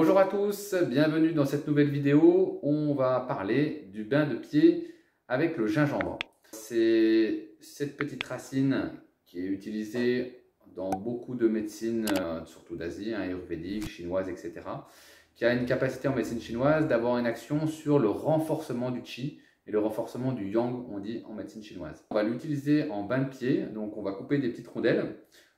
Bonjour à tous, bienvenue dans cette nouvelle vidéo. On va parler du bain de pied avec le gingembre. C'est cette petite racine qui est utilisée dans beaucoup de médecines, surtout d'Asie, ayurvédique, chinoise, etc. Qui a une capacité en médecine chinoise d'avoir une action sur le renforcement du qi et le renforcement du yang, on dit en médecine chinoise. On va l'utiliser en bain de pied, donc on va couper des petites rondelles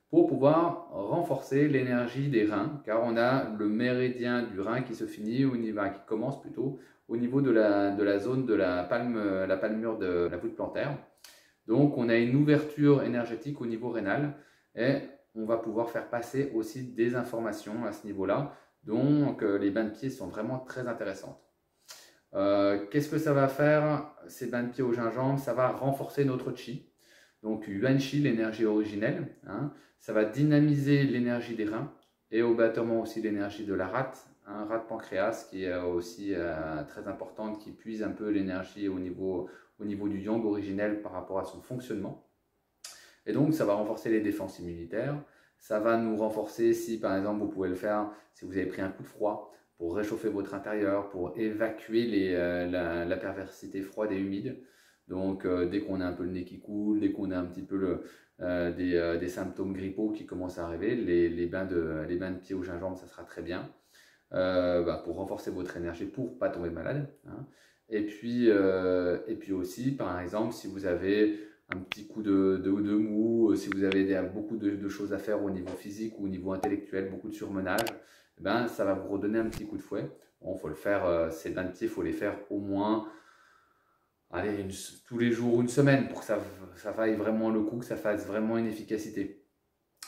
pour pouvoir renforcer l'énergie des reins, car on a le méridien du rein qui se finit au niveau, qui commence plutôt au niveau de la zone de la palmure de la voûte plantaire. Donc on a une ouverture énergétique au niveau rénal et on va pouvoir faire passer aussi des informations à ce niveau-là. Donc les bains de pied sont vraiment très intéressantes. Qu'est-ce que ça va faire ces bains de pied au gingembre? Ça va renforcer notre qi. Donc Yuan Qi, l'énergie originelle, ça va dynamiser l'énergie des reins et obligatoirement aussi l'énergie de la rate, rate pancréas qui est aussi très importante, qui puise un peu l'énergie au niveau du yang originel par rapport à son fonctionnement. Et donc ça va renforcer les défenses immunitaires, ça va nous renforcer si par exemple vous pouvez le faire si vous avez pris un coup de froid pour réchauffer votre intérieur, pour évacuer la perversité froide et humide. Donc dès qu'on a un peu le nez qui coule, dès qu'on a un petit peu des symptômes grippaux qui commencent à arriver, les bains de pied au gingembre, ça sera très bien pour renforcer votre énergie, pour ne pas tomber malade. Et puis aussi, par exemple, si vous avez un petit coup de mou, si vous avez beaucoup de choses à faire au niveau physique ou au niveau intellectuel, beaucoup de surmenage, ça va vous redonner un petit coup de fouet. Bon, faut le faire, ces bains de pied, il faut les faire au moins tous les jours, une semaine, pour que ça vaille vraiment le coup, que ça fasse vraiment une efficacité.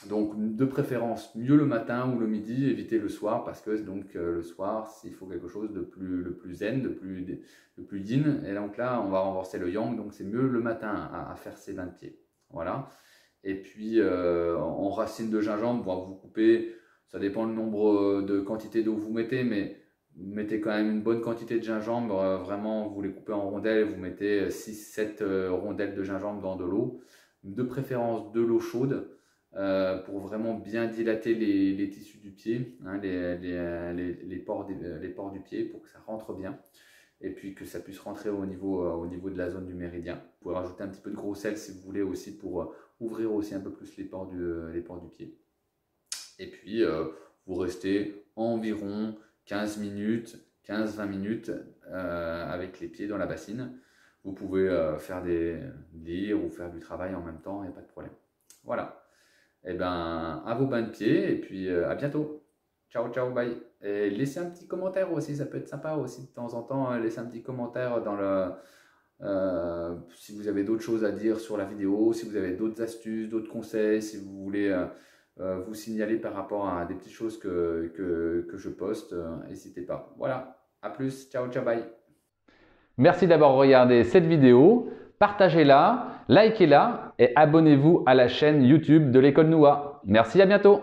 Donc de préférence, mieux le matin ou le midi, évitez le soir, parce que donc le soir, s'il faut quelque chose de plus zen, de plus yin, et donc là, on va renforcer le yang, donc c'est mieux le matin à faire ces bains de pied. Voilà. Et puis en racines de gingembre, vous coupez, ça dépend le nombre de quantité d'eau que vous mettez, mais vous mettez quand même une bonne quantité de gingembre, vraiment vous les coupez en rondelles, vous mettez 6-7 rondelles de gingembre dans de l'eau, de préférence de l'eau chaude, pour vraiment bien dilater les tissus du pied, les pores du pied, pour que ça rentre bien, et puis que ça puisse rentrer au niveau de la zone du méridien. Vous pouvez rajouter un petit peu de gros sel si vous voulez aussi, pour ouvrir aussi un peu plus les pores du pied. Et puis vous restez environ 15-20 minutes avec les pieds dans la bassine. Vous pouvez lire ou faire du travail en même temps, il n'y a pas de problème. Voilà. Et à vos bains de pied et puis à bientôt. Ciao, ciao, bye. Et laissez un petit commentaire aussi, ça peut être sympa aussi de temps en temps. Laissez un petit commentaire si vous avez d'autres choses à dire sur la vidéo, si vous avez d'autres astuces, d'autres conseils, si vous voulez vous signaler par rapport à des petites choses que je poste, n'hésitez pas. Voilà, à plus, ciao, ciao, bye. Merci d'avoir regardé cette vidéo, partagez-la, likez-la et abonnez-vous à la chaîne YouTube de l'École Noua. Merci, à bientôt.